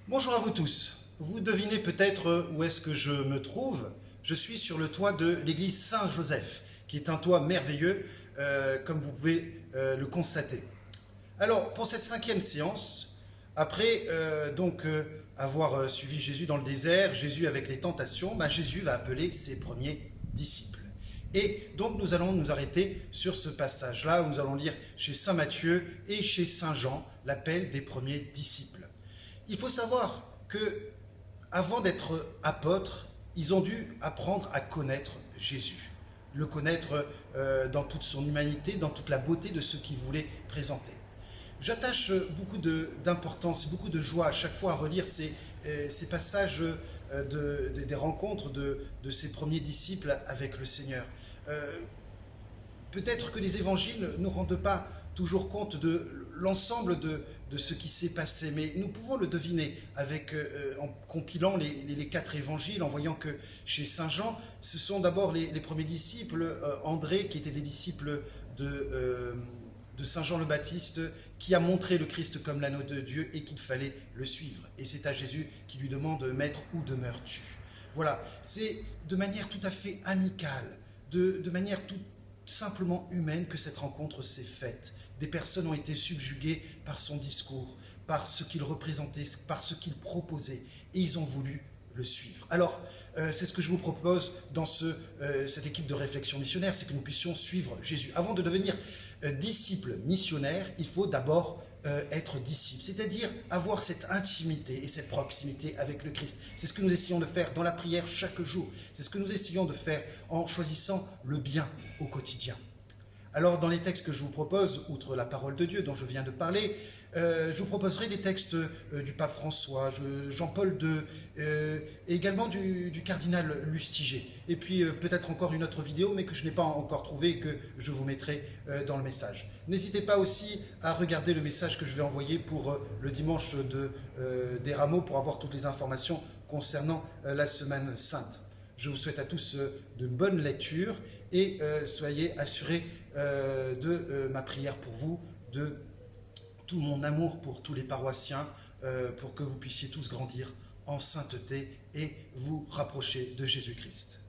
Bonjour à vous tous. Vous devinez peut-être où est-ce que je me trouve. Je suis sur le toit de l'église Saint-Joseph, qui est un toit merveilleux, comme vous pouvez le constater. Alors, pour cette cinquième séance, après avoir suivi Jésus dans le désert, Jésus avec les tentations, Jésus va appeler ses premiers disciples. Et donc nous allons nous arrêter sur ce passage-là où nous allons lire chez Saint Matthieu et chez Saint Jean l'appel des premiers disciples. Il faut savoir que avant d'être apôtres, ils ont dû apprendre à connaître Jésus, le connaître dans toute son humanité, dans toute la beauté de ce qu'il voulait présenter. J'attache beaucoup d'importance, beaucoup de joie à chaque fois à relire ces passages des rencontres de ces premiers disciples avec le Seigneur. Euh, Peut-être que les évangiles ne rendent pas toujours compte de l'ensemble de ce qui s'est passé, mais nous pouvons le deviner en compilant les quatre évangiles, en voyant que chez Saint Jean, ce sont d'abord les premiers disciples, André, qui était des disciples de Saint Jean le Baptiste, qui a montré le Christ comme l'agneau de Dieu et qu'il fallait le suivre. Et c'est à Jésus qui lui demande, Maître, où demeures-tu? Voilà, c'est de manière tout à fait amicale, de manière tout simplement humaine que cette rencontre s'est faite. Des personnes ont été subjuguées par son discours, par ce qu'il représentait, par ce qu'il proposait, et ils ont voulu le suivre. Alors, c'est ce que je vous propose dans cette équipe de réflexion missionnaire, c'est que nous puissions suivre Jésus. Avant de devenir disciple missionnaire, il faut d'abord être disciple, c'est-à-dire avoir cette intimité et cette proximité avec le Christ. C'est ce que nous essayons de faire dans la prière chaque jour. C'est ce que nous essayons de faire en choisissant le bien au quotidien. Alors, dans les textes que je vous propose, outre la parole de Dieu dont je viens de parler, je vous proposerai des textes du pape François, Jean-Paul II, et également du cardinal Lustiger. Et puis peut-être encore une autre vidéo, mais que je n'ai pas encore trouvée et que je vous mettrai dans le message. N'hésitez pas aussi à regarder le message que je vais envoyer pour le dimanche des Rameaux pour avoir toutes les informations concernant la Semaine Sainte. Je vous souhaite à tous de bonnes lectures et soyez assurés de ma prière pour vous, de tout mon amour pour tous les paroissiens, pour que vous puissiez tous grandir en sainteté et vous rapprocher de Jésus-Christ.